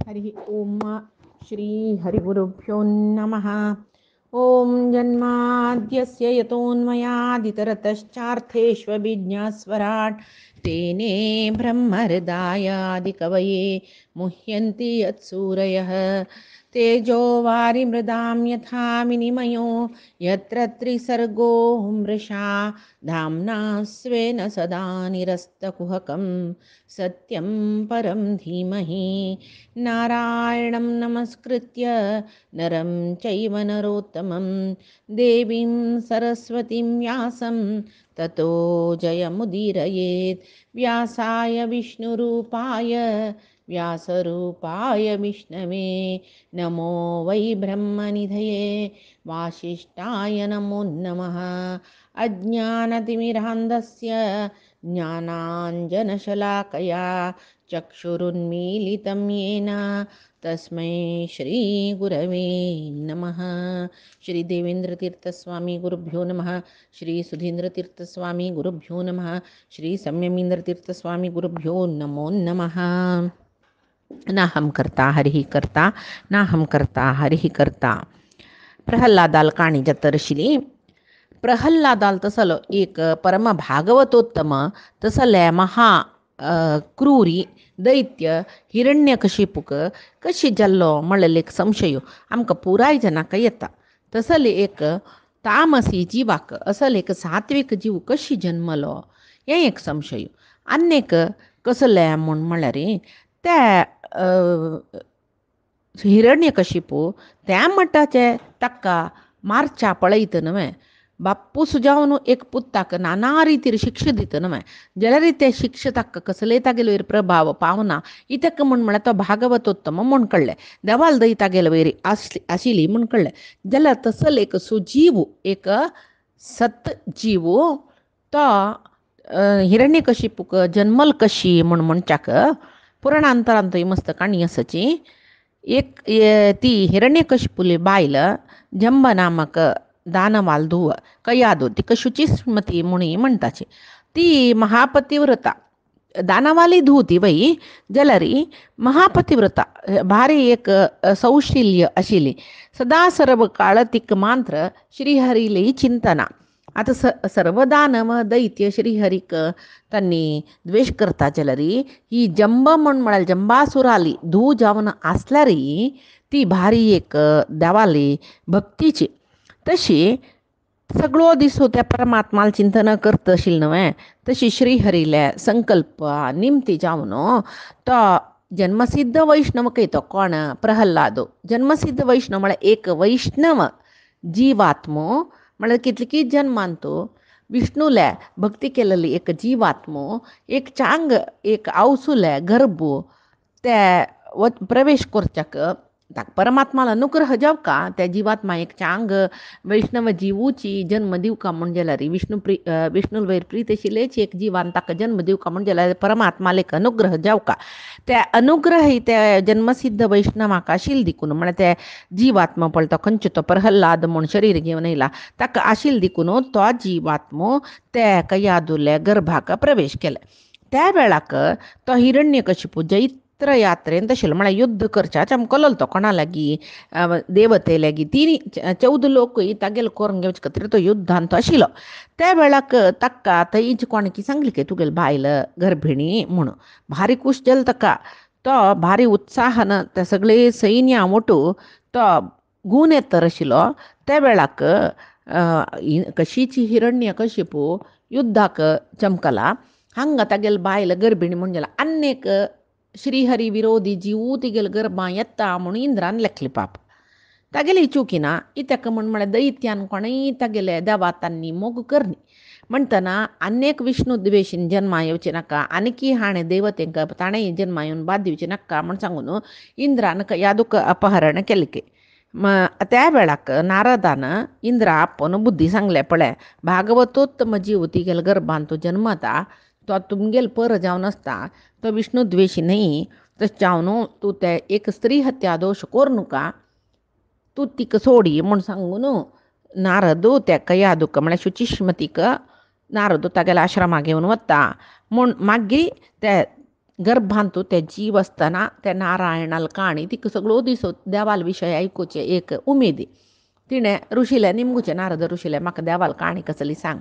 हरि ओम श्री हरिगुरुभ्यो नमः। ओम जन्माद्यस्य यतोऽन्वयादितरतश्चार्थेष्वभिज्ञस्वराट् तेने ब्रह्महृदायादिकवये मुह्यन्ति यत्सूरयः तेजो वारिमृदां यथा विनिमयो यत्र त्रिसर्गो मृषा धाम्ना स्वेन सदा निरस्तकुहकं सत्यं परं धीमहि नारायणं नमस्कृत्य नरं चैव नरोत्तमं देवीं सरस्वतीं व्यासं ततो जयमुदीरयेत्। व्यासाय विष्णुरूपाय व्यासरूपाय विष्णवे नमो वै ब्रह्मनिधये वासिष्ठाय नमो नमः। अज्ञानतिमिरान्धस्य ज्ञानाञ्जनशलाकया चक्षुरुन्मीलितं येन तस्मै श्रीगुरवे नमः। श्री देवेंद्रतीर्थस्वामी गुरुभ्यो नमः। श्री सुधींद्रतीर्थस्वामी गुरुभ्यो नमः। श्री संयमींद्रतीर्थस्वामी गुरुभ्यो नमो नमः। नाहं कर्ता हरिः कर्ता नाहं कर्ता हरिः कर्ता. प्रहल्लादाल काणी जतरशिली प्रहल्लादाल तसलो एक परम भागवतोत्तम तसले महा क्रूरी दैत्य हिरण्यकशिपुक कशी जल्लो म्हणलेले एक संशय आमकां पुराय जनाक येता. तसले एक तामसी जिवाक असले एक सात्विक जीव कशी जन्मलो हें एक संशय. आनीक कसले म्हूण म्हळ्यार त्या हिरण्यकशिपू त्या मटाचे ताका मारच्या पळयत न्हय बाप्पू सुजावन एक पुत्ताक नाना रितीर शिक्षा दिता न्हय जाल्यार ते शिक्षा ताका कसले तागेले वयर प्रभाव पावना इतक म्हळ्यार तो भागवतोत्तम म्हूण कळ्ळें. देवाल दय तागेले वयर आशिल्ली म्हूण कळ्ळें. जाल्यार तसले एक सुजीव एक सत जीव तो हिरण्यकशिपूक जन्मल कशी म्हूण म्हणच्याक पुराणांतरांत थंय मस्त काणी आसाची. एक ती हिरण्यकशिपुली बायल जंब नामक दानवाल धुव कयादो तिका शुचिस्मती म्हणून म्हणटाची. ती महापतिव्रता दानवाली धुव ती बाई जाल्यार महापतिव्रता भारी एक सौशिल्य आशिल्ली. सदा सर्व काळ तिक मात्र श्रीहरीली चिंतना. आता सर्व दानव दैत्य श्रीहरीक तांणी द्वेष करता जाल्यार ही जंब म्हळ्यार जंबासुराली धूव जावन आसल्यार ती भारी एक देवाली भक्तीची. तशी सगळो दिसो त्या परमात्माल चिंतन करत आशिल्ली न्हय तशी श्रीहरीले संकल्प निमती जावन तो जन्मसिद्ध वैष्णव तो कोण प्रहल्लादो. जन्मसिद्ध वैष्णव म्हळ्यार एक वैष्णव जिवात्मो म्हळ्यार कितलीं जन्मान तो विष्णुले भक्ती केलेली एक जीवात्मो एक चांग एक आवसुले गर्भ ते प्रवेश करच्याक ताका परमात्माला अनुग्रह जावका त्या जिवात्मा एक चांग वैष्णव जिवूची जन्म दिवका म्हण जाल्यार विष्णू वयर प्रीत आशिल्लेच एक जिवान ताका जन्म दिवका म्हण जाल्यार परमात्माला एक अनुग्रह जावका. त्या अनुग्रह त्या जन्मसिद्ध वैष्णवाक आशिल्ल देखून म्हळ्यार त्या जिवात्मा पळय तो खंयचो तो प्रहल्लाद म्हूण शरीर घेवन येयला ताका आशिल्ल देखून तो जिवात्मो त्या कयादुले गर्भाक प्रवेश केले. त्या वेळाक तो हिरण्यकशिपू यात्रेन तशिल्लो म्हळ्यार युद्ध करच्या अमकलो तो कोणा लागीं देवते लागीं 14 लोकूय तागेलो करून घेवचे खातीर तो युद्धांत तो आशिल्लो. त्या वेळाक ताका थंयच कोणें सांगलें की तुगेली बायल गर्भिणी म्हणून भारी खूश जालो ताका. तो भारी उत्साहान ते सगळे सैन्या वटू तो गून येतर आशिल्लो. त्या वेळाक कशीची हिरण्यकशिपू युद्धाक चमकला हांगा तागेली बायल गर्भिणी म्हूण जाला. आनीक श्रीहरी विरोधी जीव तिगेल गर्भां येता म्हणून इंद्रान लेखले पाप तागेली चुकीना इतक म्हळ्यार दैत्यान कोणेंय तागेले देवातांनी मोग करनी म्हणटना अनेक विष्णू द्वेशीन जन्मा येवचे नाका आनीकी हाणें देवतेक ताणें जन्मा येवन बाद दिवचे नाका म्हण सांगून इंद्रान कयादूक अपहरण केलें. त्या वेळाक नारदान इंद्रा आपोवन बुद्धी सांगलें पळय भागवतोत्तम जीव तिगेल गर्भान तो जन्मता तो तुमगेल पर जावन आसता तो विष्णू द्वेशी न्हय तशें जावन तूं ते एक स्त्री हत्या दोश कोरनुका तूं तिका सोडी म्हूण सांगून नारद त्या कयादूक म्हळ्यार शुचिस्मतीक नारद तागेल्या आश्रमा घेवन वता म्हूण मागीर ते गर्भांतू त्या जीव असताना त्या नारायणाला काणी ती सगळं दिसत देवाल विषय ऐकूचे एक उमेदी तिने ऋषीला निमगूचे नारद ऋषीला म्हाका देवाल काणी कसली सांग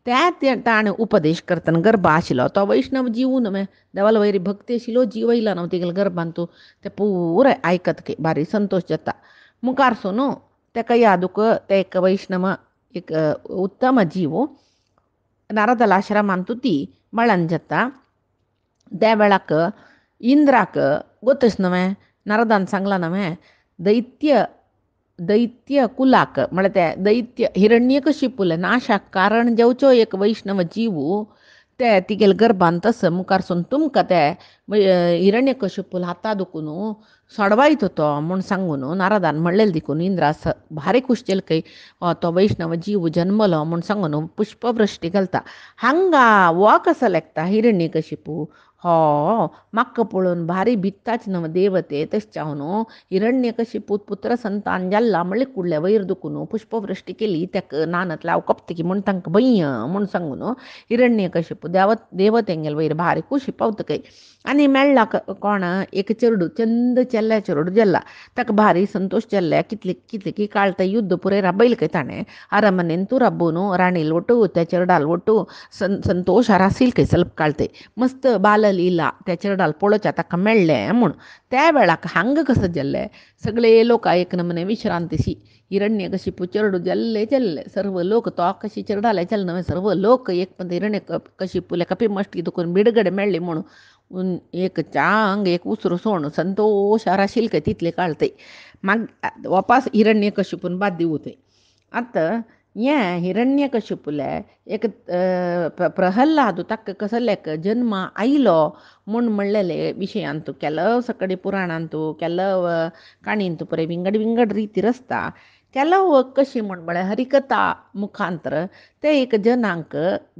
त्या ताणे उपदेश करताना गर्भ आशिलो तो वैष्णव जीव न्हय देवाला वैरी भक्ती आशिल्लो जीव येयला न्हू तिगेल गर्भांतू ते पुरे ऐकत की भारी संतोष जाता मुखारसून ताका यादूक ते एक वैष्णव एक उत्तम जीव नारदाला आश्रमांतू ती मळण जाता त्या वेळाक इंद्राक गोतच नव्हे नारदान सांगला नव्हे दैत्य कुलाक म्हळ्यार ते दैत्य हिरण्यकशिपूले नाशाक कारण जेवचो एक वैष्णव जीव ते तिगेल गर्भान तस मुखारसून तुमकां ते हिरण्यकशिपूल हाता दुखून सोडवायत तो म्हूण सांगून नारदान म्हणलेले देखून इंद्रास भारी खुश केलकय तो वैष्णव जीव जन्मलो म्हूण सांगून पुष्पवृश्टी घालता हांगा वो कसो लेखता हिरण्यकशिपू हो म्हाका पळोवन भारी भित्ताच न्हय देवते तशें न्हू हिरण्यकशिपूत पुत्र संतान जाल्ला म्हणले कुडले वयर दुखून पुष्पवृश्टी केली ताका नानत लाव कपतकी म्हूण तांकां भय्य म्हूण सांगून हिरण्यकशिपू देवतेंगेल वयर भारी खुशी पावतकय आनी मेळ्ळा कोण एक चेडूं चंद चेल्ल्या चेडूं जाल्ला ताका भारी संतोष जाल्ले कितले की काळ ते युद्ध पुरे राबयले ताणें अरमनेन तूं राबून राणील ಒಟ್ಟು त्या चेडडाल ಒಟ್ಟು संतोष रासील खंय ಸ್ವಲ್ಪ काळते मस्त बाललीला त्या चेडडाल पळोवच्या ताका मेळ्ळें म्हूण त्या वेळाक हांगा कसं जाल्लें सगळे लोक एक नमने विश्रांतीशी हिरण्यकशिपू चेडूं जाल्ले सर्व लोक तो कशी चेडडाले जाले न्हय सर्व लोक एक पण हिरण्यकशिपूले कपी मश्टी दुखून बिडगडे मेळ्ळी म्हणून एक चांग एक उसरू सोण संतोष राशील खंय तितले काळते माग वापस हिरण्यकशिपून बाद दिवते आतां हें हिरण्यकशिपूले एक प्रहल्लाद ताका कसलेक जन्म आयलो म्हूण म्हणलेले विशयांतू केलो सकडी पुराणांतू केलो काणींतू पळय विंगड रितीर आसता केलो कशी म्हूण म्हळ्यार हरिकथा मुखांतर ते एक जनांक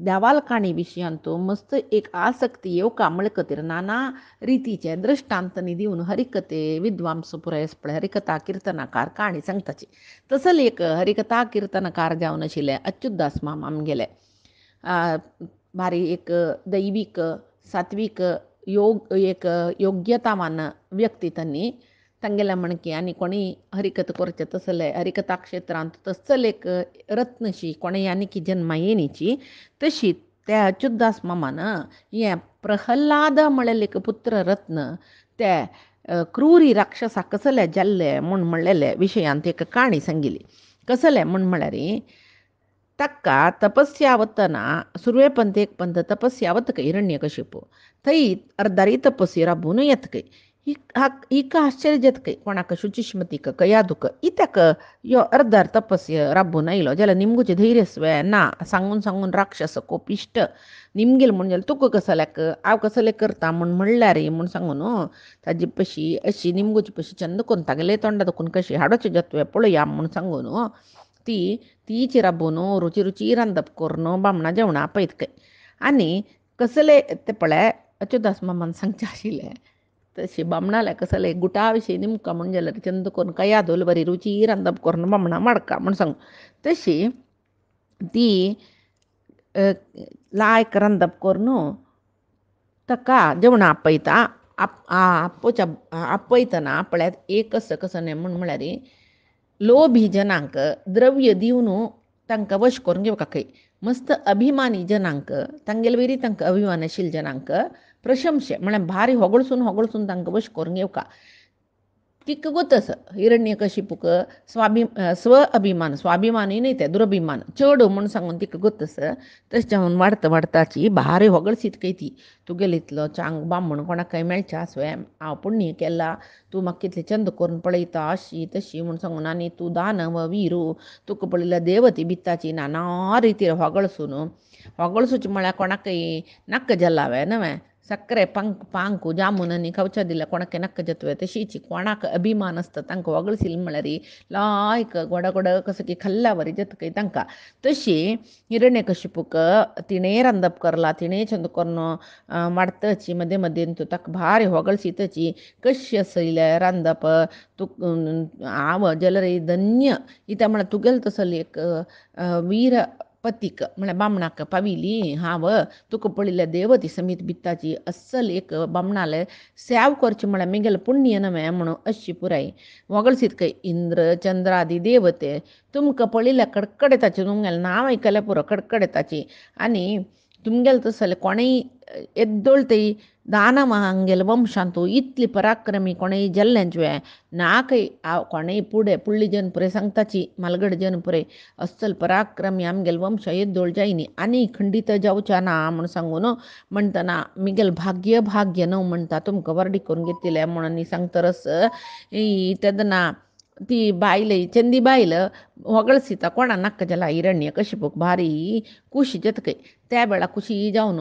देवाल काणी विशयांतू मस्त एक आसक्ती येवका म्हळे खातीर नाना रितीचे दृश्टांतनी दिवन हरिकथे विद्वांस पुराय पळय हरिकथा किर्तनाकार काणी सांगताची तसल एक हरिकथा किर्तनकार जावन आशिल्ले अच्युतदास मामा आमगेले भारी एक दैवीक सात्वीक एक योग्यतावान व्यक्ती त्यांनी तांगेल्या म्हणकी आनी कोणी हरिकथ करचे तसले हरिकथा क्षेत्रांत तसल एक रत्नशी कोणें आनी की जन्मा येनीची तशी त्या अच्युतदास मामान हें प्रहल्लाद म्हणलेले एक पुत्र रत्न ते क्रूरी राक्षसा कसले जाल्ले म्हूण म्हणलेले विशयांत एक काणी सांगिल्ली कसले म्हूण म्हळ्यार ताका तपस्या वतना सुरवेपंत एक पंत तपस्या वतकय हिरण्यकशिपू थंय अर्धारी तपस्या राबून येतकय हिका आश्चर्य जेतकय कोणाक शुचिश्मतीक कयादूक इत्याक यो अर्धार तपस्या राबून आयलो जाल्यार निमगूचे धैर्यस्वे ना सांगून राक्षस कोपिश्ट निमगेल म्हूण जाल्यार तुका कसल्याक हांव कसले करता म्हूण म्हणल्यार म्हूण सांगून ताजी पशी अशी निमगूची पशी चंद करून तागेले तोंडा दुखून कशी हाडोचे जत्वे पळया म्हूण सांगून तीच राबून रुची रांदप करून बामणां जेवणां आपयतकय आनी कसले ते पळय अच्युतदास मामान सांगचे आशिल्ले तशी बामणाले कसले गुटा विशीं निमकां म्हूण जाल्यार चंद करून कयादोल बरी रुची रांदप करून बामणां माडका म्हूण सांग तशी ती लायक रांदप करून ताका जेवणां आपयता आपयतना पळयात एक कसं न्हय म्हूण म्हळ्यार लोभी जनांक द्रव्य दिवन तांकां वश करून घेवका खंय मस्त अभिमानी जनांक तांगेले वयरी तांकां अभिमान आशिल्ल्या जनांक प्रशंसे म्हळ्यार भारी होगळसून तांकां वश करून घेवका तिका गोतस हिरण्यकशिपूक स्व अभिमान स्वाभिमानूय न्हय ते दुरभिमान चड म्हूण सांगून तिका गोतस तशें जावन वाडताची भारी होगळसीत कय ती तुगेलो इतलो चांग बामण कोणाकय मेळचे आसवे हांव पुण्य केला तूं म्हाका कितले चंद करून पळयता अशी तशी म्हूण सांगून आनी तूं दानव वीरू तुका पळयल्यार देवती बित्ताची नाना रितीर होगळसूची म्हळ्यार कोणाकय नाक्क जल्लावे न्हय सक्रे पांकू जामून आनी खावच्या दिल्यार कोणाकय नाक्क जतवे तशीची कोणाक अभिमान आसता तांकां होगळसील म्हळ्यार लायक गोड कसं की खाल्ल्या वरी जतकय तांकां तशी हिरण्यकशिपूक तिणें रांदप करला तिणें चंद करून वाडतची मदें मदें ताका भारी होगळसीतची कशी आसयल्या रांदप हांव जाल्यार धन्य इत्या म्हळ्यार तुगेलो तसलो एक वीर पतीक म्हळ्यार बामणाक पाविली हांव तुका पळयल्या देवती समीत बित्ताची अस्सल एक बामणाले सेव करचे म्हळ्यार मिगेल पुण्य नवे म्हणून अशी पुराय वगळसीत कय इंद्र चंद्रादी देवते तुमकां पळयल्या कडकडताची तुमगेलें नांव आयकल्यार पुरो कडकडताची आनी तुमगेलें तसले कोणेय एद्दोळतय दाना महांगेल वंशांतू इतली पराक्रमी कोणेय जल्ल्यांचवे नाकय कोणेय फुडें पुडली जन पुरे सांगताची मालगड जन पुरे अस्सल पराक्रमी आमगेल वंश एद्दोळ जायनी आनी खंडीत जावच्या ना म्हूण सांगून म्हणटना मिगेल भाग्य भाग्य न्हू म्हणटा तुमकां वर्डी करून घेतिले म्हणून सांगतरस तेदना ती बायल चंदी बायल ಹೊಗಳಿಸಿತ कोण नक्क जला हिरण्य कशिपूक भारी खुशी जतकय त्या वेळा खुशी जावन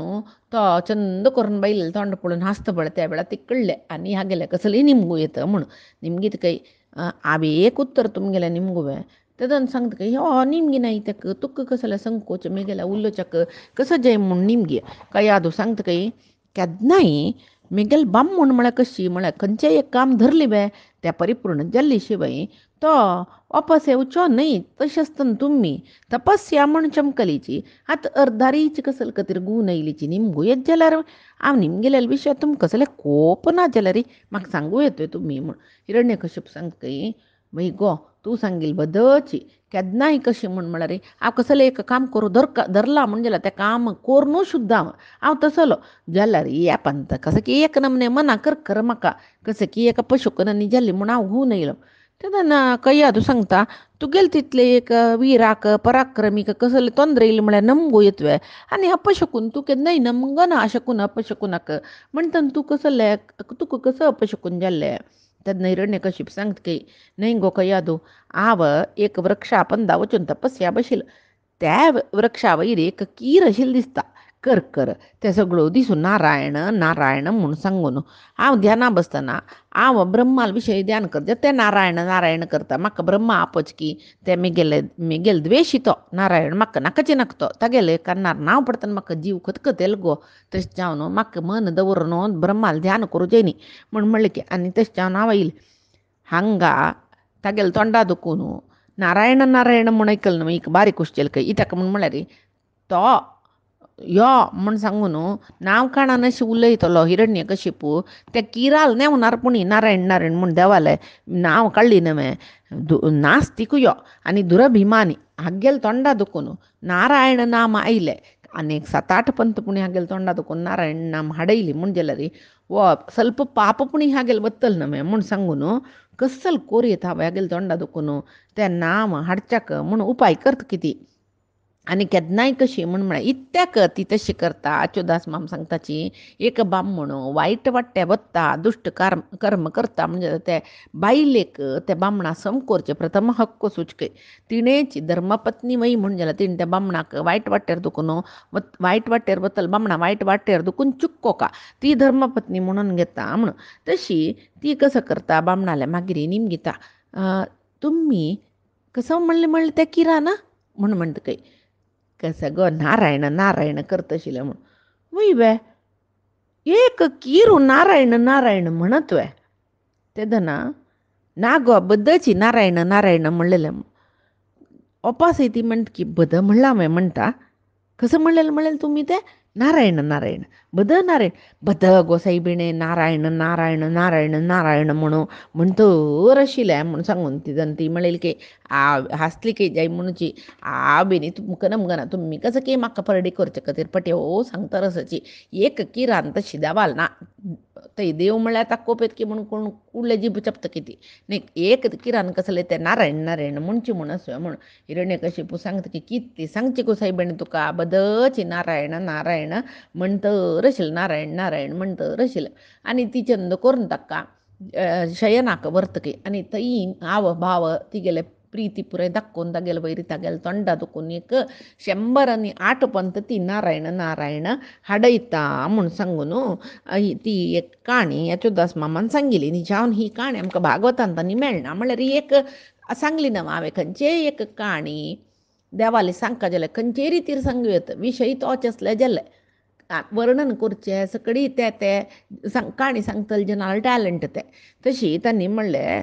तो चंद करून बायल तोंड पळोवन हासता पळय त्या वेळा ती कळले आनी ह्या गेले कसली निमगू येतं म्हूण निमगी कय हांवें एक उत्तर तुमगेलें निमगुवें तेदन सांगता कय हो निमगी नाही तेक तुका कसले संकोच मेगेल्या उलोचक कसं जय म्हूण निमगी काय यादू सांगता कय केन्नाय मिगेल बामण म्हळ्यार कशी म्हळ्यार खंयचेय एक काम धरली बे त्या परिपूर्ण जाल्ली शिवाय तो वापस येवचो न्हय तशें आसतना तुमी तपस्या म्हण चमकलीची आतां अर्धारीची कसल खातीर गूण आयलीची निमगू येत जाल्यार हांव निमगेल्या विशय तुमकां कसले कोप ना जाल्यार म्हाका सांगू येतोय तुमी म्हूण हिरण्यकश्यप सांगता कय बाई गो तूं सांगिल्ली बदची केन्नाय कशें म्हूण म्हळ्यार हांव कसलें एक काम करूं धरला म्हण जाल्यार तें काम कोरनू सुद्दां हांव तसलो जाल्यार ह्या पंत कसं की एक नमने मना कर म्हाका कसं की एका पशुकनांनी जाल्ली म्हूण हांव घुवन येयलो तेदन कयादू सांगता तुगेले तितले एक विराक पराक्रमीक कसले तोंदर येयले म्हळ्यार नमगो येतवे आनी अपशकून तूं केन्नाय नमगना अशकून अपशकुनाक म्हणटन तूं कसले तुका कसं अपशकून जाल्लें तेन्ना हिरण्यकश्यप सांगता की न्हय गो कयादू हांव एक वृक्षा पंदा वचून तपस्या बशिल्लो त्या वृक्षा वयर एक कीर आशिल्ली दिसता कर ते सगळो दिसून नारायण नारायण म्हूण सांगून हांव ध्याना बसतना हांव ब्रह्मा विशयी ध्यान करता ते नारायण नारायण करता म्हाका ब्रह्मा आपच की ते मिगेल द्वेशी तो नारायण म्हाका नाकाचे नाका तो तागेले कान्नार नांव पडटना म्हाका जीव खतखतेल गो तशें जावन म्हाका मन दवरून ब्रह्माल ध्यान करूं जायनी म्हूण म्हणलें की आनी तशें जावन हांव येयलें हांगा तागेले तोंडा दुखून नारायण नारायण म्हूण आयकलें न्हू एक बारीक कुशचेल कय इताका म्हूण म्हळ्यार तो यो म्हूण सांगून नांव काणान अशें उलयतलो हिरण्यकशिपू त्या किराल नेवनार पुणी नारायण नारायण म्हूण देवाले नांव काडली नवे नास्तिक यो आनी दुरभिमानी हागेल तोंडा दुखून नारायण नाम आयले आनी 7-8 पंत पुणी हागेल तोंडा दुखून नारायण नाम हाडयली म्हूण जाल्यार वो ಸ್ವಲ್ಪ पाप पुणी हागेल बत्तल नवे म्हूण सांगून कसल कोरयेत हांव हागेल तोंडा दुखून तें नाम हाडच्याक म्हूण उपाय करता कितें आनी केन्नाय कशी म्हूण म्हळ्यार इत्याक ती तशी करता अच्युदास माम सांगताची एक बामण वायट वाट्टे बत्ता दुश्ट कर्म करता म्हणजे ते बायलेक त्या बामणा समकोरचे प्रथम हक्क सुचके तिणेची धर्मपत्नी वय म्हूण जाल्यार तिणे त्या बामणाक वायट वाट्यार दुखून वायट वाट्यार बतल बामणा वायट वाट्यार दुखून चुक्कोका ती धर्मपत्नी म्हणून घेता म्हणून तशी ती कसं करता बामणाले मागीर निमगिता तुम्ही कसं म्हणलें त्या किरा ना म्हूण म्हणटा कय कसं गो नारायण नारायण करत आशिल्लें म्हूण वय वे एक किरू नारायण नारायण म्हणत वे तेदना ना गो बद्दची नारायण नारायण म्हणलेलें ओपास ती म्हणटा की बद म्हणला हांवें म्हणटा कसं म्हणलेलें तुमी ते नारायण नारायण बद नारायण बद गोसाईबिणे नारायण नारायण नारायण नारायण म्हणतर आशिल्लें म्हूण सांगून ती म्हणलेली की हांसली की जाय म्हणूची बेनी तुमकां नमगना तुमी कसं की म्हाका परडी करचे खातीर पट्यो सांगता रसाची एक किरान तशी देवाल ना थंय देव म्हळ्यार ताको पेत की म्हूण कोण उरले जीब चपता किती न्ही एक किरान कसले ते नारायण नारायण म्हणची म्हूण आसूं म्हूण हिरण्यकशिपू सांगता की कितली सांगची गोसाईबिणे तुका बदची नारायण नारायण म्हणतर आशिल्लें नारायण नारायण म्हणतर आशिल्लें आनी ती चंद करून ताका शयनाक व्हरतकी आनी थंय हाव भाव तिगेले प्रिती पुराय दाखोवन तागेले वयर तागेले तोंडा दुखून एक 108 पंत ती नारायण नारायण हाडयता म्हूण सांगून ती एक काणी अच्युदास मामान सांगिल्ली न्ही जावन ही काणी आमकां भागवतांत आनी मेळना म्हळ्यार एक सांगली ना हांवें खंयचे एक काणी देवाली सांगता जाल्यार खंयचे रितीर सांगू येता विशय तोच आसले जाल्यार वर्णन करचें सकडी ते काणी सांगतले जनाल टॅलंट ते तशी तांणी म्हणलें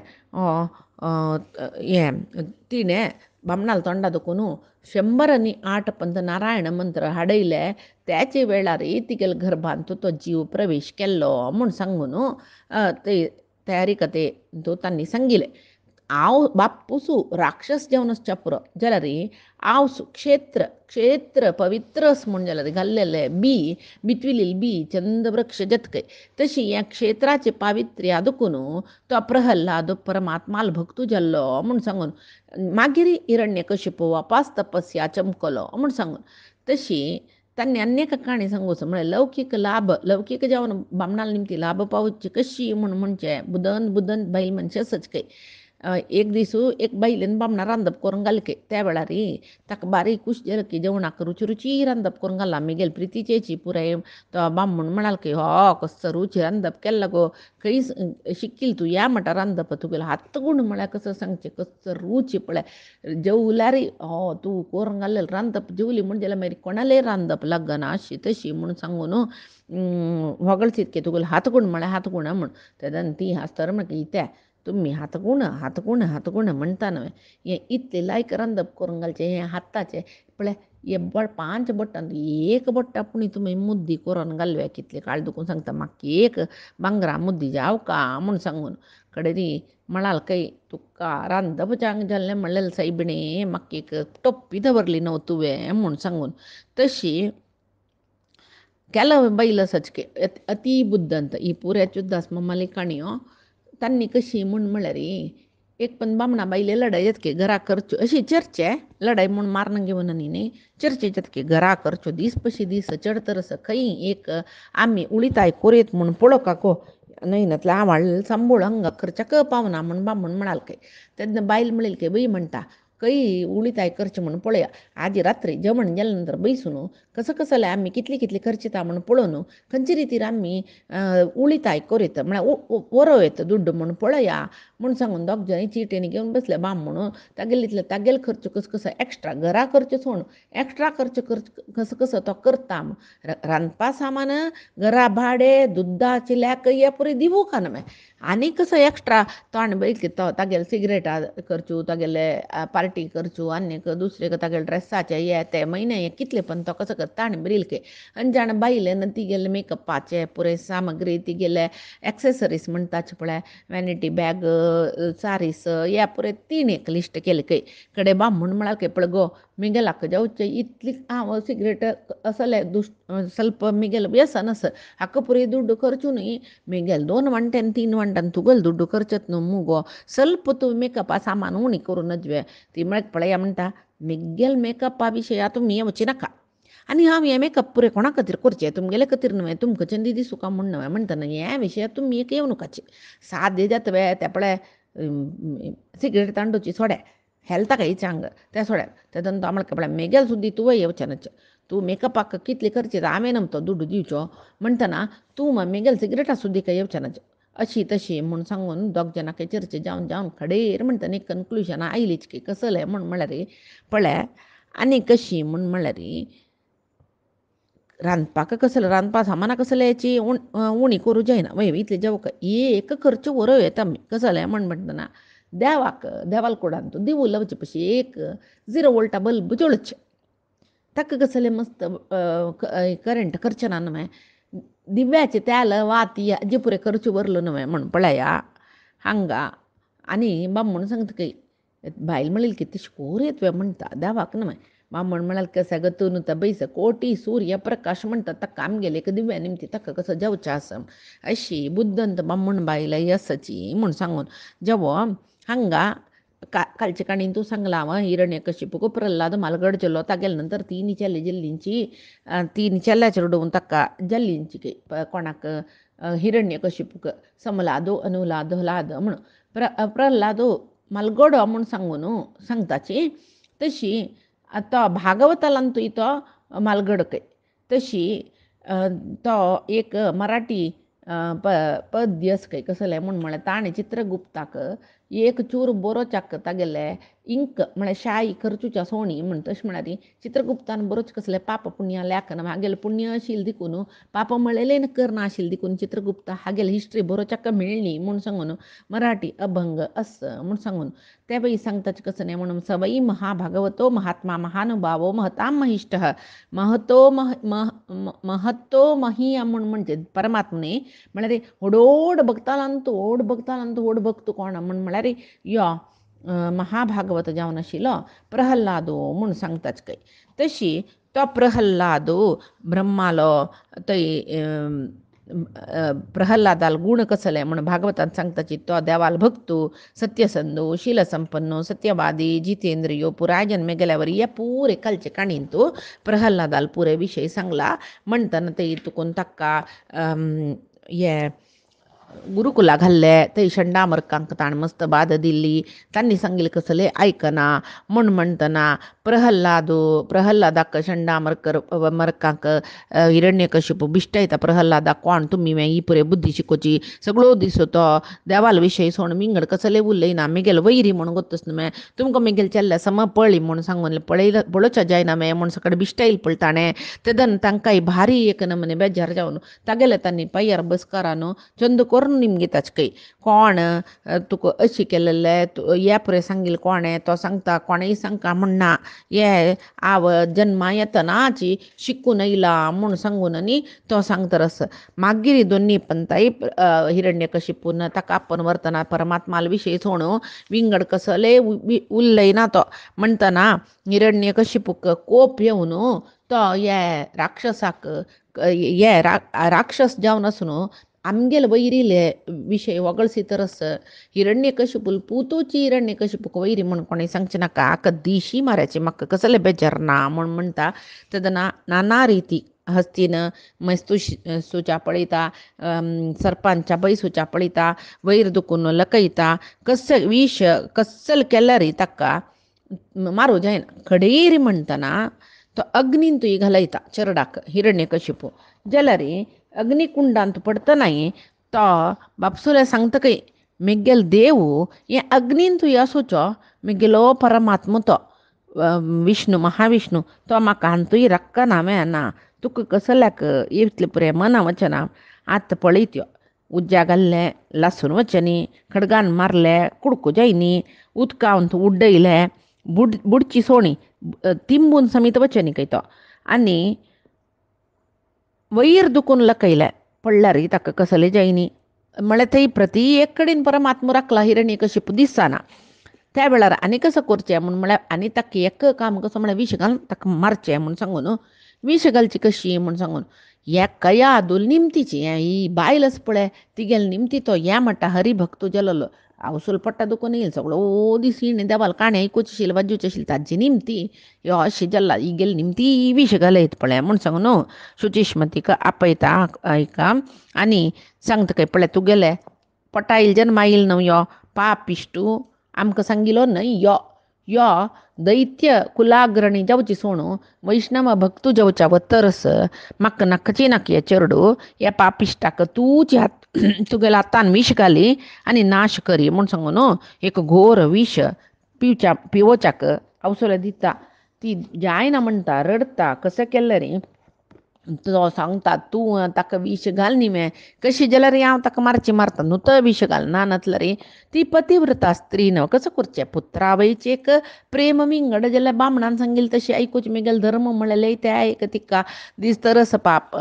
हें तिणें बामणाल तोंडा दुखून 108 पंत नारायण मंत्र हाडयले त्याचे वेळार तिगेल गर्भांत तो जीव प्रवेश केल्लो म्हूण सांगून ते तयारी कथे दोतांनी सांगिले हांव बापूसू राक्षस जेवनच पुरो जाल्यार हांव क्षेत्र क्षेत्र पवित्रस म्हूण जाल्यार घाल्लेले बितविलील बी चंद्रवृक्ष जतकय तशी ह्या क्षेत्राचे पावित्र्य आदुकून तो प्रहल्लाद परमात्माल भक्तू जाल्लो म्हूण सांगून मागीर हिरण्यकशिपू वापास तपस्या चमकलो म्हूण सांगून तशी त्यांनी अनेक काणी सांगूच म्हळ्यार लौकीक लाभ लौकीक जेवण बामणाल निमती लाभ पावची कशी म्हूण म्हणचे बुदन बुदन बायल मनशां सचकय एक दिसू एक बायलेन बामणां रांदप करून घालके त्या वेळार ताका बारीक कुश जेल की जेवणाक रुची रुची रांदप करून घाला मिगेल प्रितीचेची पुराय तो बामण म्हणाल की हो कसं रुची रांदप केल्ला गो खंय शिकिल तूं या म्हणटा रांदप तुगेलो हात गुण म्हळ्यार कसं सांगचें कसं रुची पळय जेवल्यार हो तूं करून घाल्लेलें रांदप जेवली म्हण जाल्यार मागीर कोणालें रांदप लागना अशी तशी म्हूण सांगून वगळसीत की तुगेलो हात गुण म्हळ्यार हात गुण म्हूण तेदन ती हांसतर म्हण कित्या तुम्ही हातगुण म्हणता न्हय हें इतलें लायक रांदप करून घालचें हें हाताचें पळय हे 5 बोटां एक बोट्टा पुणी तुमी मुद्दी करून घालव्या कितले काळ दुखून सांगता म्हाका एक भांगरा मुद्दी जाव का म्हूण सांगून कडेन ती म्हणाल खंय तुका रांदप जांग जाल्लें म्हणलें सायबिणे म्हाका एक टोप्पी दवरली न्हू तुवें म्हूण सांगून तशी केलं बैल सचके अति बुद्दंत ही पुऱ्या चुद्दास मम्माली काणी त्यांनी कशी म्हूण म्हळ्यार एक पण बामणा बायले लढाई जतके घरा करच्यो अशी चर्चे लढाई म्हूण मारण घेवन न्ही चर्चे जतके घरा करच्यो दीस पशी दीस चढतरस खंय एक आमी उळिताय कोरेत म्हूण पळो काको न्हयनतले आवाळ सांबूळ हंगा खर्चाक पावना म्हूण बामण म्हणाल काय तेन्ना बायल म्हणली की बाई म्हणटा खंय उळिताय करचें म्हूण पळया आजी रात्री जेवण गेल्या नंतर बैसून कसं कसं जाल्यार आमी कितली कितली खर्चिता म्हूण पळोवन खंयचे रितीर आमी उळिताय करीत म्हळ्यार वरयत दुड्ड म्हूण पळया म्हूण सांगून दोग जणी चिटेनी घेवन बसले बामण तागेले तागेल खर्च कसो कसो एक्स्ट्रा घरा खर्च सोड एक्स्ट्रा खर्च कसो कसो तो करता रांदपा सामान घरा भाडे दुद्दाची लॅक हे पुरी दिवू का न्हय आनी कसो एक्स्ट्रा तो आनी बैल तो तागेले सिगरेटा खर्चू तागेले पार्टी करचू आनीक दुसरे तागेले ड्रेसाचे हे ते म्हयने हे कितले पण तो कसो करता आनी बरील के आनी जाण बायलेन तिगेले मेकअपाचे पुरे सामग्री तिगेले एक्सेसरीज म्हणटाचे पळय वॅनिटी बॅग सारीस या पुरे 3 एक लिस्ट केले खंय कडे बामण म्हळ्यार के पळय गो मिगेलाक जावचे इतली हांव सिगरेट असले ಸ್ವಲ್ಪ मिगेल व्यसन आस हाका पुरी ದುಡ್ಡು ಖರ್ಚು न्ही मिगेल 2 वंट्यान 3 वंट्यान तुगेल ದುಡ್ಡು ಖರ್ಚತ್ न्हू मुगो ಸ್ವಲ್ಪ तूं मेकअपा सामान उणी करून नजवे ती म्हळ्यार पळया म्हणटा मिगेल मेकअपा विशया तुमी येवची नाका आनी हांव हें मेकअप पुरे कोणा खातीर करचें तुमगेले खातीर न्हय तुमकां चंदी दिसूं का म्हूण न्हय म्हणटना ह्या विशयात तुमी एक येवं नाकाचे सादे जातवे ते पळय सिगरेट तांडूची सोड्या हेल्थाक इचांग ते सोड्या तेदन तो म्हळ्यार पळय मेगेल सुद्दी तुवें येवचें तूं मेकअपाक कितले खर्ची हांवें तो दुड्डू दिवचो म्हणटना तूं मेगेल सिगरेटा सुद्दी काय येवचें नाचें अशी तशी म्हूण सांगून दोग जाणांक चर्चे जावन जावन खडेर म्हणटना एक कन्क्लुजन आयलीच की कसलें म्हूण म्हळ्यार पळय आनी कशी म्हूण म्हळ्यार रांदपाक कसलें रांदपा सामाना कसल्याची उणी करूं जायना वय इतले जेवक एक खर्च वरो येता कसलें म्हणटना देवाल कुडान तूं दिवू लावचे पशी एक 0 वोल्टा बल्ब जोळचे ताका कसलें मस्त करंट खर्च ना न्हय दिव्याचे त्याल वाती जे पुरे खर्च वरलो न्हय म्हण पळया हांगा आनी बामण सांगता की बायल म्हणली की तशें कोर येतवे म्हणटा देवाक न्हय बामण म्हणाल कसं गतून बैस कोटी सूर्य प्रकाश म्हणटा ताका आमगेले एक दिव्या निमती ताका कसं जेवचें आसा अशी बुद्दंत बामण बायल यसाची म्हूण सांगून जेवो हांगा कालचे काणीन तूं सांगला हिरण्यकशिपू प्रल्हाद मालगड गेलो तागेले नंतर 3 चेले जल्लींची 3 चेल्याचेर उडोवन ताका जल्लींची कोणाक हिरण्यकशिपूक समलादो अनुलाद लाद म्हूण प्रल्हादो मालगडो म्हूण सांगून सांगताची तशी तो भागवतालान तुय तो मालगड खंय तशी तो एक मराठी पद्य खंय कसलें म्हूण म्हळ्यार ताणें चित्रगुप्ताक एक चूर बरोवच्याक तागेले इंक म्हळ्यार शाई खर्चुच्या सोणी म्हण तशें म्हळ्यार चित्रगुप्तान बरोच कसले पाप पुण्य लेखन हागेले पुण्य आशिल्ले देखून पाप म्हळेले कर नाशिल्ले देखून चित्रगुप्ता हागेले हिस्ट्री बरोवच्याक मेळ्ळी म्हूण सांगून मराठी अभंग अस म्हूण सांगून ते बाई सांगताचे कसं नाही म्हणून सवयी महाभागवतो महात्मा महानुभावो महताम महिष्ट महतो महत्तो मही म्हूण म्हणते परमात्मने म्हळ्यार ओड भक्तालांतू भक्त कोण म्हळ्यार यो महाभागवत जावन आशिल्लो प्रहल्लादो म्हूण सांगताच काय तशी तो प्रहल्लादो ब्रह्मालो थंय प्रहल्लादाल गूण कसले म्हणून भागवतांत सांगताची तो देवाल भक्तो सत्यसंधो शीलसंपन्नो सत्यवादी जितेंद्रियो पुराय जन्मे गेल्यावर या पुरे कालचे काणीन तो प्रहल्लादाल पुरे विषय सांगला म्हणताना ते तुकून ताका हे गुरुकुला घाल्ले थंय षंडामर्कांक ताण मस्त बाद दिल्ली तांणी सांगिल्लें कसले आयकना म्हणटना प्रहल्लादाक मर्कांक हिरण्यकशिपू बिश्टायता प्रहल्लादाक कोण तुमी ही पुरे बुद्धी शिकोवची सगळो दीस तो देवाल विशय सोण मिंगड कसले उलयना मेगेल वैरी म्हूण गोत्तस न्हय तुमकां मेगेल चल्ल्या सम पळय म्हूण सांगून पळोवच्या जायना म्हूण सकाळ बिश्टायल पळताणें तेदन तांकांय भारी एक नमने बेजार जावन तागेले तांणी पाय्यार बसकारान चंद करून निमगे ताचकय कोण तुका अशी केलेले हे पुरे सांगिल्लें कोणें तो सांगता कोणेय सांगता म्हणना हे हांव जन्मा येतनाची शिकून येयला म्हूण सांगून आनी तो सांगतरस मागीर दोनी पंताय हिरण्यकशिपून ताका आपण वर्तना परमात्माल विशय सोण विंगड कसले उलयना तो म्हणटना हिरण्यकशिपूक कोप येवन तो हे राक्षसाक हे राक्षस जावन आसून आमगेल वैरिले विशय वगळसी तरस हिरण्यकशिपूल पुतूची हिरण्यकशिपूक वैरी म्हूण कोणें सांगचें नाका आका दिशी मारयाचे म्हाका कसले बेजार ना म्हूण म्हणटा तेदना नाना रिती हस्तीन मैस्तुच्या पळयता सर्पांच्या बैसूच्या पळयता वैर दुखून लकयता विश कसल केल्यार ताका मारूं जायना खडेर म्हणटना तो अग्नीन तुय घालयता चरडाक हिरण्यकशिपू जाल्यार अग्निकुंडांत पडटनाय तो बापसुले सांगतकय मेगेल देव हे अग्नीन तुय आसूचो मेगेलो परमात्म तो विष्णू महाविष्णू तो म्हाका हांतूय रक्कना मेळना तुका कसल्याक इतले पुरे मना वचना आतां पळयत्यो उज्या घाल्ले लासून वचनी खडगान मारले कुडकू जायनी उदकांत उड्डयले बुडची सोणी तिंबून समीत वचनी खंय तो आनी वैर दुखून लकयले पडल्यार ताका कसले जायनी म्हळ्यार थंय प्रती एक कडेन परमात्मा राखला हिरण्यकशिपू दिसना त्या वेळार आनी कसं करचें म्हळ्यार आनी ताका एक काम कसो म्हळ्यार विश घालून ताका मारचें म्हूण सांगून विश घालची कशी म्हूण सांगून कया आदूल निमतीची ही बायलच पळय तिगेल निमती तो ह्या म्हणटा हरिभक्तो जालो आवसूल पट्टा दुखून येईल सगळो दीस हिणें देवाल काणें आयकूच आशिल्लें वाजूच आशिल्लें ताजी निमती ह्यो अशी जाल्ला इगेल निमती विश घालयत पळय म्हूण सांगून शुचिश्मतीक आपयता ऐका आनी सांगता काय पळय तुगेले पटायल जन्मा येयल न्हू यो पापिश्टू आमकां सांगिल्लो न्हय यो दैत्य कुलाग्रणी जावची सोण वैष्णव भक्तू जावच्या वतरस म्हाका नाकची नाक हे चेडू ह्या पापिश्टाक तुजे तुगेल्या हातान विश घाली आनी नाश करी म्हूण सांगून एक घोर विश पिवोच्याक अवसर दिता ती जायना म्हणटा रडता कशें केलें रे तो सांगता तूं ताका विश घाल न्ही मे कशी जाल्यार हांव ताका मारता न्हू तो विश घाल ना नातल्यार ती पतिव्रता स्त्री न्हू कसं करचें पुत्रावयचें एक प्रेम विंगड जाल्यार बामणान सांगिल्लें तशें आयकूच मेगेल धर्म म्हणलें तें आयक तिका दीस तरस पाप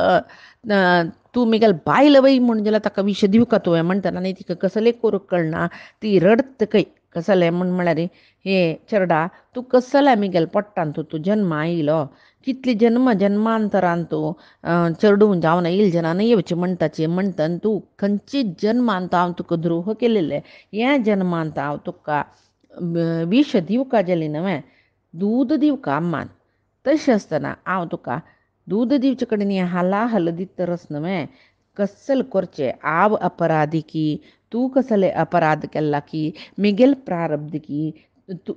तूं मेगेल बायल वय म्हूण जाल्यार ताका विश दिवका तुवें म्हणटना आनी तिका कसलें करूंक कळना ती रडत खंय कसलें म्हूण म्हळ्यार हे चेडा तूं कसलें मेगेल पडटान तूं जन्मा आयलो कितली जन्मांतरान तूं चेडू जावन येयल जनान येवचें म्हणटन तूं खंयचीच जन्मांत हांव तुका द्रोह केलेले ह्या जन्मांत हांव तुका विश दिवका गेलें न्हय दूद दिवका अम्मान तशें आसतना हांव तुका दूद दिवचे कडेन हें हाला हल दितरस न्हय कसल करचें हांव अपराधी की तूं कसलें अपराध केला की मेगेल प्रारब्ध की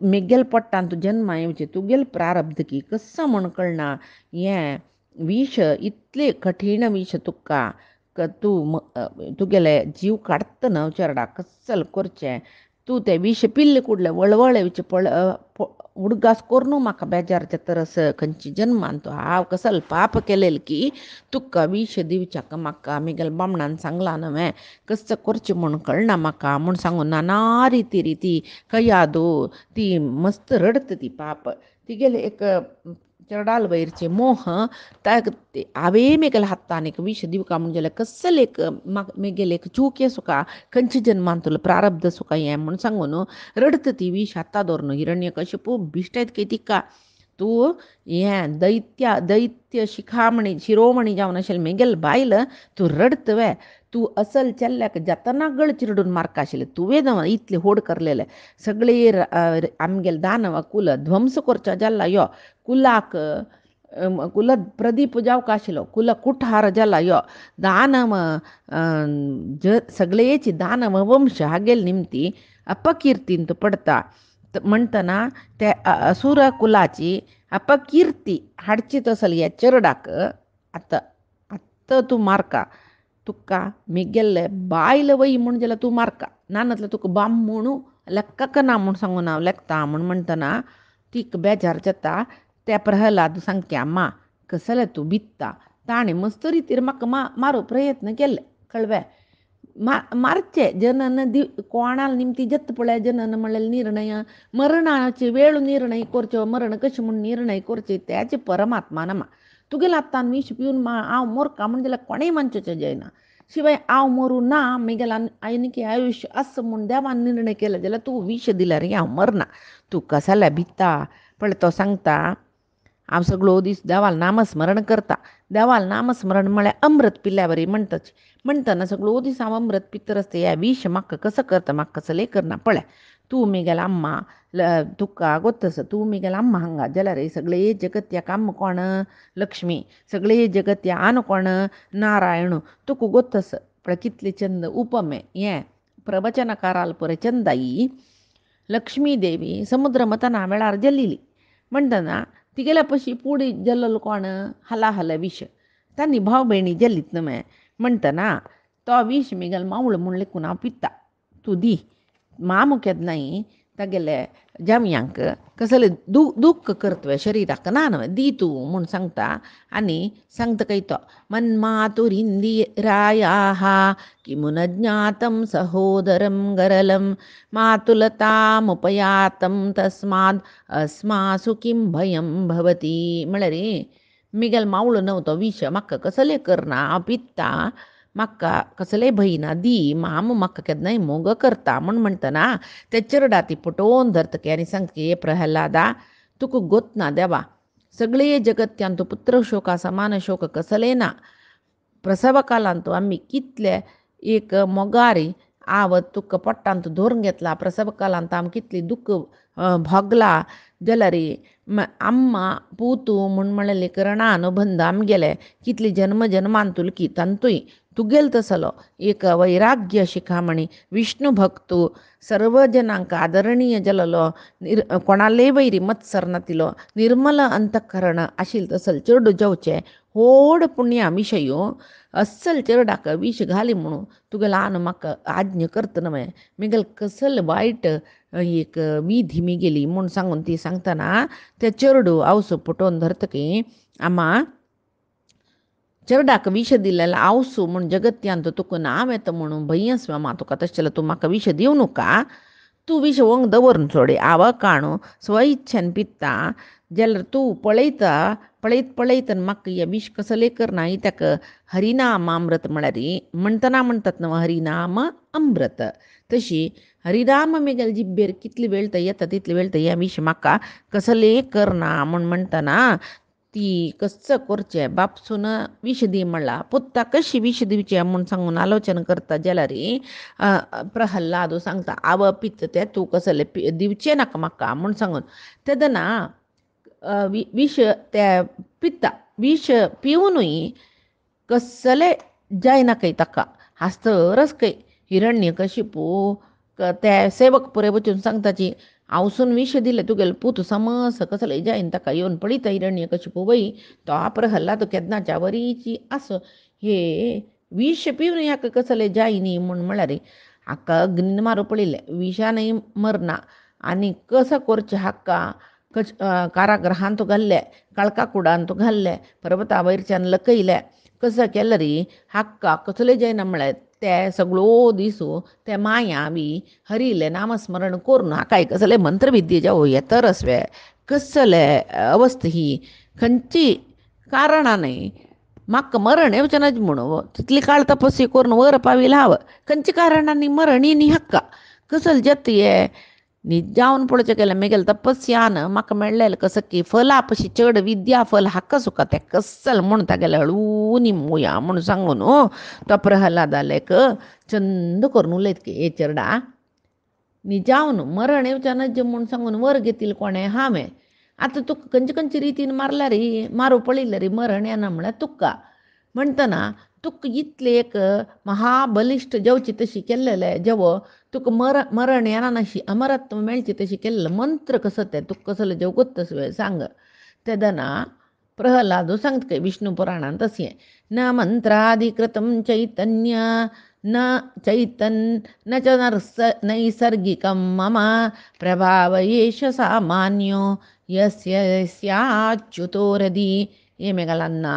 मेगेल पडटान तूं जन्मा येवचें तुगेल प्रारब्ध की कसो म्हूण कळना हें विश इतलें कठीण विश तुका तूं तुगेले जीव काडटा न्हय चेडा कसल करचें तू ते विष पिल्ले कुडले वळवळे विच उडगास कोरनू म्हाका बेजारचे तरस खंयची जन्मान तो हांव कसल पाप केलेल की तुका विष दिवच्याक म्हाका मिगेल बामणान सांगला न्हय कसं करचें म्हूण कळना म्हाका म्हूण सांगून नाना रिती कयादू ती मस्त रडत ती पाप तिगेले एक चडाल वयरचे मोह हांवें मेगेल हातान एक विष दिवका म्हणजे कसल एक मेगेल एक चूक सुका खंयचे जन्मान तुला प्रारब्ध सुका हें म्हूण सांगून रडत ती विष हाता दवरून हिरण्यकशिपू बिश्टेत की तिका तूं हें दैत्य शिरोमणी जावन आशिल्लें मेगेल बायल तूं रडत वे तूं असल चेल्ल्याक जेतना गळ चिरडून मारका आशिल्लें तुवें इतले होड करलेले सगळे आमगेल दानव कुल ध्वंस करचो जाल्ला यो कुलाक कुल प्रदीप जावका आशिल्लो कुल कुठार जाला यो दानव सगळेची दानव वंश हागेल निमती अपकिर्तीन तू पडता म्हणटना त्या असुर कुलाची अपकिर्ती हाडची तसल या चरडाक आत्ता तू मारका तुका मिगेल्ले बायल वय म्हूण जाल्यार तूं मारका नानतले तुका बामणू लेक्काक ना म्हूण सांगून हांव लेखता म्हूण म्हणटना तीक बेजार जाता त्या प्रहलाद सांगता अम्मा कसले तूं भित्ता ताणें मस्त रितीर म्हाका मारू प्रयत्न केले कळवे मारचे जनन कोणाल निमती जत्त पळय जनन म्हणलेले निर्णय मरणाचे वेळ निर्णय करच्यो मरण कशें म्हूण निर्णय करचे त्याचे परमात्मा नमा तुगेले आत्तान विष पिवन हांव मोरका म्हणजे जाल्यार कोणेय मनशाचें जायना शिवाय हांव मरू ना मेगेल आनीक आयुश्य आसा म्हूण देवान निर्णय केलो जाल्यार तूं विष दिल्यार हांव मरना तूं कसाल्या भित्ता पळय तो सांगता हांव सगळो दीस देवाल नामस्मरण करता देवाल नामस्मरण म्हळ्यार अमृत पिल्ल्या बरी म्हणटना सगळो दीस हांव अमृत पितर आसता ह्या विष म्हाका कसं करता म्हाका कसलें करना पळय तूं मेगेल अम्मा तुका गोत्तस तूं मेगेल अम्मा हांगा जाल्यार सगळे जगत्याक अम्मा कोण लक्ष्मी सगळे जगत्या आन कोण नारायण तुका गोत्तस पळय कितले चंद उपमे हें प्रवचनकाराल पळय चंदाई लक्ष्मी देवी समुद्र मतना वेळार जल्लिली म्हणटना तिगेल्या पशी पुडी जल्ललो कोण हला विष तांणी भाव भयणी जल्लीत न्हय म्हणटना तो विष मेगेल मावळ म्हूण लेकून हांव पिता तूं दी माम केन्नाय तागेले जामयांक कसले दुख्ख करतवे शरिराक ना न्हय दी तूं म्हूण सांगता आनी सांगता काय तो मन्मातुरिन्दिरायाः किमुन ज्ञातं सहोदरं गरलं मातुलतामुपयातं तस्माद अस्मासु किं भयं भवति म्हळ्यार मिगेल मावळ न्हय तो विष म्हाका कसले करना हांव पित्ता म्हाका कसले भंय ना दी माम म्हाका केन्नाय मोग करता म्हूण म्हणटना ते चरडा ती पटोवन धरतकी आनी सांगतकी हे प्रहलादा तुका गोत ना देवा सगळे जगत्यान तूं पुत्र शोका समान शोक कसले ना प्रसव कालान तूं आमी कितले एक मोगारी आवत तुका पोट्टांत धरून घेतला प्रसव कालांत आमी कितली दुख्ख भोगला जाल्यार अम्मा पूतू म्हूण म्हणलेले करणा अनुबंध आमगेले कितली जन्मान तुलकी तांतूय तुगेल तसलो एक वैराग्य शिखामणी विष्णू भक्तू सर्व जनांक आदरणीय जाल्लो कोणाले वैरी मत्सर नातिलो निर्मल अंतःकरण आशिल्ल तसल चरड जावचे व्हड पुण्या विशयो अस्सल चरडाक विष घाली म्हणून तुगेलो आन म्हाका आज्ञ करता न्हय मेगेल कसल वायट एक विधी मिगेली म्हूण सांगून ती सांगतना ते चरडू आवसो पटोवन धरतकी आम्मा चरडाक विष दिलेला आवसू म्हूण जगत्यान तुका नांव येता म्हणून भयस मामा तुका तशें तूं म्हाका विष दिवं नका तूं विष वंग दवरून सोडे आव काणू स्वइच्छेन पित्ता जाल्यार तूं पळयत म्हाका हें विष कसलें करना ताका हरिनाम अमृत म्हळ्यार म्हणटात न्हय हरिनाम अमृत तशी हरिनाम मेगेल जिब्बेर कितले वेळ येता तितले वेळ हें विष म्हाका कसलें करना म्हूण म्हणटना ती कसं करचें बापसून विष दी म्हणला पुत्ता कशी विष दिवचें म्हूण सांगून आलोचना करता जाल्यार प्रहल्लाद सांगता आव पित्त तें तूं कसलें दिवचें नाका म्हाका म्हूण सांगून तेदना विष त्या पित्ता विष पिवनूय कसले जायना खंय ताका हास्तरच खंय हिरण्यकशिपू त्या सेवक पुरे वचून सांगताची हांवसून विष दिलें तुगेलें पूत समस कसले जायन ताका येवन पळयता हिरण्यकशिपू वय तो प्रहल्लाद केन्नाच्या वरीची आस हे विष पिवन ह्याक कसले जायनी म्हूण म्हळ्यार हाका अग्नीन मारू पडिल्ले विशानय मरना आनी कसा करचे हाका कारागृहांत घाल्ले काळका कुडांत घाल्ले पर्वता वयरच्यान लकयले कसं केलं री हाक्का कसले जायना म्हळ्यार ते सगळो दिसू ते माया बी हरिले नामस्मरण करून हाका कसले मंत्रविद्येच्या येतर असवे कसले अवस्था ही खंयची कारणा नाही म्हाका मरण येवचेनाच म्हणून तितली काळ तपस्या करून वर पाविला हांव खंयच्या कारणांनी मरण नी हक्का कसले जत ये नी जावन पडचें केलें मेगेल तपस्यान म्हाका मेळलेलें कसं की फला पशी चड विद्या फल हाका सुका तें कसल म्हूण तागेलें हळू मोया म्हूण सांगून तो प्रल्हादालेक चंद करून उलयत की हे चेडा नी जावन मरण येवचेनाच म्हूण सांगून वर घेतील कोणें हांवें आतां तुका खंयचे रितीन मारल्या रे मारू पडिल्ले रे मरण येना म्हळ्यार तुका म्हणटना तुका इतले एक महाबलिश्ट जेवची तशी केल्लेले जेवो तुका मरण येना नाशी अमरत्व मेळची तशी केल्लें मंत्र कसो तें तुका कसले जेवगत तसो सांग तेदना प्रल्हादो सांगता काय विष्णू पुराणांत तशें न मंत्राधिकृतं चैतन्य न न च नैसर्गिकं मम प्रभावयेष सामान्यो यस्याच्युतोरदी हे मेघालन्ना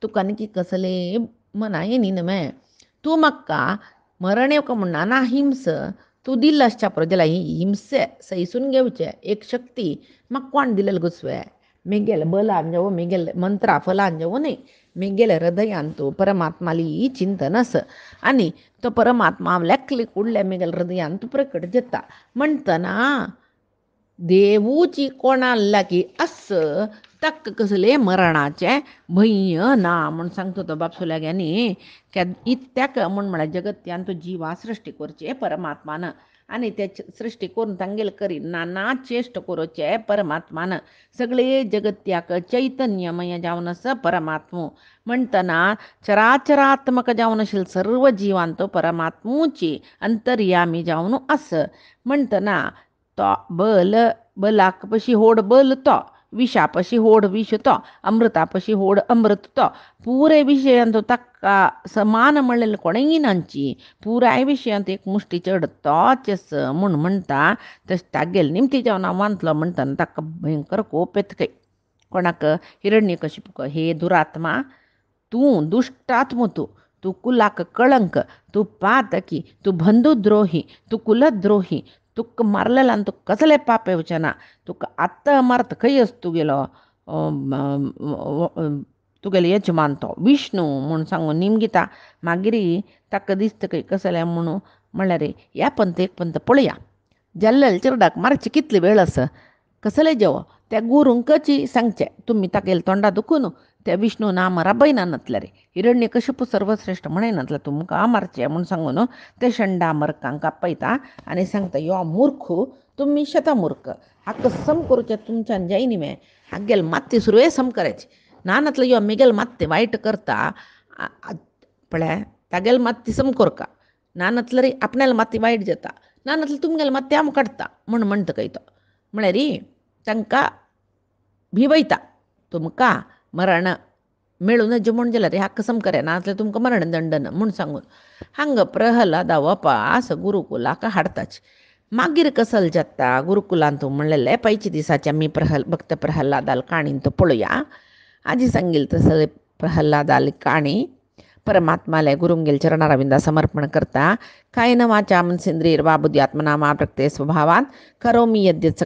तुका आणखी कसले मना येनी नमे तू म्हाका मरण येवका म्हणना ना हिंस तू दिल्ला आसच्या प्रजला ही हिंसे सैसून घेवचे एक शक्ती म्हाका कोण दिलेले गुसवे मेगेले बलान जेवो मेगेले मंत्रा फलान जेवो न्ही मेगेले हृदयान तू परमात्माली चिंतन आस आनी तो परमात्मा लेखले कुडले मेगेले हृदयान तू प्रकट जाता म्हणटना देवूची कोणा लागी अस तक कसले मरणाचे भय ना म्हण सांगतो तो बाप सुल्याग्यांनी इत्याक म्हण जगत्यान तो जिवा सृष्टी करचे परमात्मान आनी ते सृष्टी करून तांगेल करी नाना चेष्ट करोचे परमात्मान सगळे जगत्याक चैतन्यमय जावन आसा परमात्मो म्हणटना चराचरात्मक जावन आशिल्ले सर्व जिवान तो परमात्मूची अंतर्यामी जावन आस म्हणटना तो बलाक पशी होड बल तो विषा पशी होड विष तो अमृता पशी होड अमृत तो पुरे विशयांत ताका समान म्हणलेले कोणेंय नांची पुराय विशयांत एक मुष्टी चड तोच म्हूण म्हणटा तशें तागेल निमती जावन हांव मानतलो म्हणटना ताका भयंकर कोप येता कोणाक हिरण्यकशिपूक हे दुरात्मा तूं दुश्टात्म तूं कुलाक कळंक तूं पातकी तूं बंधुद्रोही तूं कुलद्रोही तुका मारलेला तुका कसले पाप येवचेना तुका आत्ता मारत खंय तुगेलो तुगेले यजमान तो विष्णू म्हूण सांगून निमगिता मागीर ताका दिसता खंय कसले म्हणून म्हणल्यार ह्या पंत एक पंत पळया जल्लेल चिरडाक मारचे कितले वेळ आसा कसले जेवो त्या गुरूंक कशी सांगचे तुमी तागेले तोंडा दुखून त्या विष्णू नाम राबयना नातले रे हिरण्यकशिपू सर्वश्रेष्ठ म्हणयनातले तुमकां मारचे म्हूण सांगून ते शंडा मरकांक आपयता आनी सांगता यो मुर्खू तुमी शतमुर्ख हाका सम करूचे तुमच्यान जायनी मे हागेल मात्ती सुरवे सम करायची नानातले यो मिगेल मात्ते वायट करता पळय तागेल मात्ती सम कोरका नानातले रे आपणाल मात्ती वायट जाता नानातले तुमगेल मात्ती आम काडटा म्हूण म्हणटा खंय तो म्हळ्यार री तांकां भिवयता तुमकां मरण मेळूनच म्हूण जाल्यार रे हाका सम करे नाजाल्यार तुमकां मरण दंडन म्हूण सांगून हांगा प्रल्हादा वापास गुरुकुलाक हाडताच मागीर कसल जाता गुरुकुलांत म्हणलेले पैचे दिसाचे आमी भक्त प्रल्हादाल काणीन तो पळोवया आजी सांगील तसले प्रल्हादाल काणी परमात्माले गुरुंगेल चरणारविंदा समर्पण करता कायेन वाचा मनसेंद्रियर्वा बुद्ध्यात्मना मा प्रकृते स्वभावात् करोमि यद्यत्